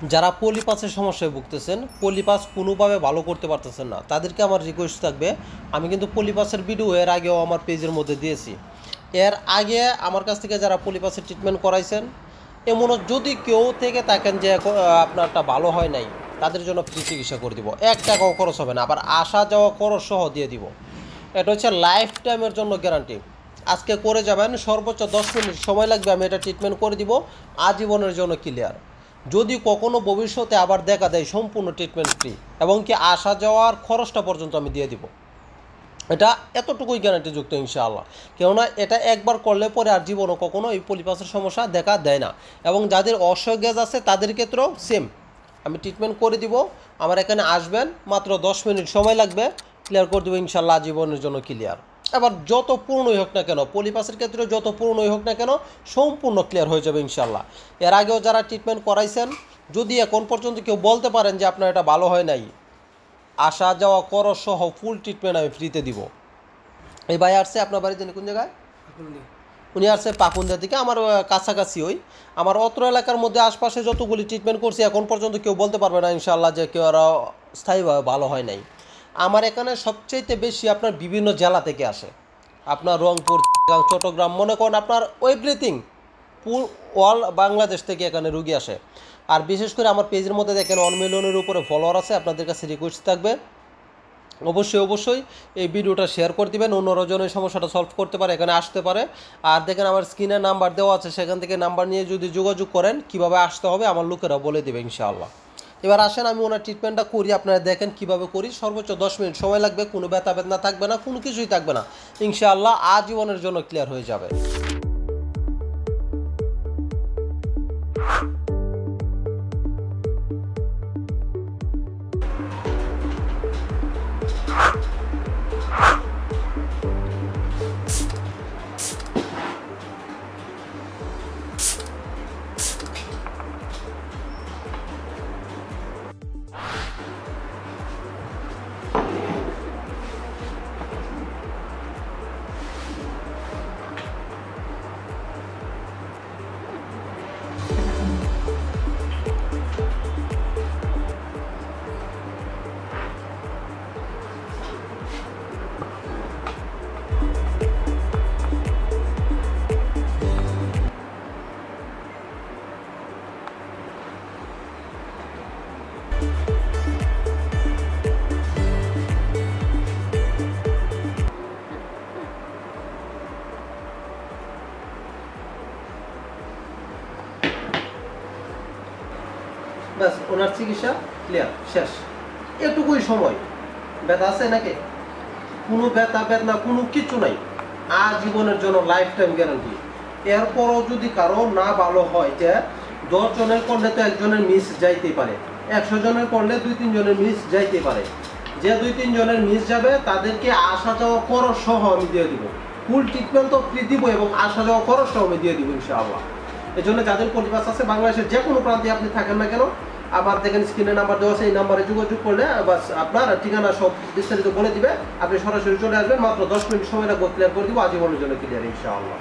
যারা পলিপাসের সমস্যায় ভুগতেছেন, পলিপাস কোনোভাবে ভালো করতে পারতেছেন না, তাদেরকে আমার রিকোয়েস্ট থাকবে, আমি কিন্তু পলিপাসের ভিডিও এর আগেও আমার পেজের মধ্যে দিয়েছি। এর আগে আমার কাছ থেকে যারা পলিপাসের ট্রিটমেন্ট করাইছেন, এমনও যদি কেউ থেকে থাকেন যে আপনারটা ভালো হয় নাই, তাদের জন্য ফ্রি চিকিৎসা করে দিব, 1 টাকাও খরচ হবে না, আবার আসা যাওয়া খরচ সহ দিয়ে দিব। এটা হচ্ছে লাইফ টাইমের জন্য গ্যারান্টি। আজকে করে যাবেন, সর্বোচ্চ 10 মিনিট সময় লাগবে, আমি এটা ট্রিটমেন্ট করে দিব, আজীবনের জন্য ক্লিয়ার। যদি কখনো ভবিষ্যতে আবার দেখা দেয়, সম্পূর্ণ ট্রিটমেন্ট ফ্রি, এবং কি আসা যাওয়ার খরচটা পর্যন্ত আমি দিয়ে দিব। এটা এতটুকুই গ্যারান্টিযুক্ত ইনশাআল্লাহ। কেননা এটা একবার করলে পরে আর জীবনও কখনো এই পলিপাসের সমস্যা দেখা দেয় না। এবং যাদের অসহ্য গ্যাস আছে তাদের ক্ষেত্রেও সেম, আমি ট্রিটমেন্ট করে দিব। আমার এখানে আসবেন, মাত্র 10 মিনিট সময় লাগবে, ক্লিয়ার করে দেবো ইনশাআল্লাহ, জীবনের জন্য ক্লিয়ার। এবার যত পুরনোই হোক না কেন, পলিপাসের ক্ষেত্রে যত পুরনোই হোক না কেন, সম্পূর্ণ ক্লিয়ার হয়ে যাবে ইনশাআল্লাহ। এর আগেও যারা ট্রিটমেন্ট করাইছেন, যদি এখন পর্যন্ত কেউ বলতে পারেন যে আপনার এটা ভালো হয় নাই, আসা যাওয়া খরচ সহ ফুল ট্রিটমেন্ট আমি ফ্রিতে দিব। এই ভাই আসছে আপনার বাড়িতে কোন জায়গায়? উনি আসছে পাকুন্দিয়া থেকে, আমার কাছাকাছি। ওই আমার অত্র এলাকার মধ্যে আশপাশে যতগুলি ট্রিটমেন্ট করছি, এখন পর্যন্ত কেউ বলতে পারবে না ইনশাআল্লাহ যে কেউ আরও স্থায়ীভাবে ভালো হয় নাই। আমার এখানে সবচেয়ে বেশি আপনার বিভিন্ন জেলা থেকে আসে, আপনার রংপুর, চট্টগ্রাম, মনে করেন আপনার এভরিথিং অল বাংলাদেশ থেকে এখানে রুগী আসে। আর বিশেষ করে আমার পেজের মধ্যে দেখেন 1 মিলিয়নের উপরে ফলোয়ার আছে। আপনাদের কাছে রিকোয়েস্ট থাকবে, অবশ্যই এই ভিডিওটা শেয়ার করে দিবেন, অন্যরা যেন এই সমস্যাটা সলভ করতে পারে, এখানে আসতে পারে। আর দেখেন আমার স্ক্রিনে নাম্বার দেওয়া আছে, সেখান থেকে নাম্বার নিয়ে যদি যোগাযোগ করেন, কীভাবে আসতে হবে আমার লোকেরা বলে দেবে ইনশাআল্লাহ। এবার আসেন, আমি ওনার ট্রিটমেন্টটা করি, আপনারা দেখেন কীভাবে করি। সর্বোচ্চ 10 মিনিট সময় লাগবে, কোনো ব্যথা বেদনা থাকবে না, কোনো কিছুই থাকবে না ইনশাআল্লাহ, আজীবনের জন্য ক্লিয়ার হয়ে যাবে। ব্যাস, ওনার চিকিৎসা ক্লিয়ার, শেষ। এটুকুই সময়। ব্যথা আছে নাকি? কোনো ব্যথা বেদনা কোনো কিছু নাই, আজীবনের জন্য লাইফ টাইম গ্যারান্টি। এরপরও যদি কারো না ভালো হয়, যে 10 জনের করলে তো একজনের মিস যাইতেই পারে, 100 জনের করলে 2-3 জনের মিস যাইতেই পারে। যে 2-3 জনের মিস যাবে তাদেরকে আসা যাওয়া খরচ সহ আমি দিয়ে দিব, ফুল ট্রিটমেন্ট তো ফ্রি দিব, এবং আসা যাওয়া খরচ সহ আমি দিয়ে দিব ইনশাআল্লাহ। এই জন্য যাদের পলিপাস আছে, বাংলাদেশের যে কোনো প্রান্তে আপনি থাকেন না কেন, আবার দেখেন স্ক্রিনে নাম্বার দেওয়া আছে, এই নাম্বারে যোগাযোগ করলে বাস আপনার ঠিকানা সব বিস্তারিত বলে দিবে, আপনি সরাসরি চলে আসবেন, মাত্র 10 মিনিট সময় লাগবে, ক্লিয়ার করে দিব, আজীবনের জন্য ক্লিয়ার ইনশাআল্লাহ।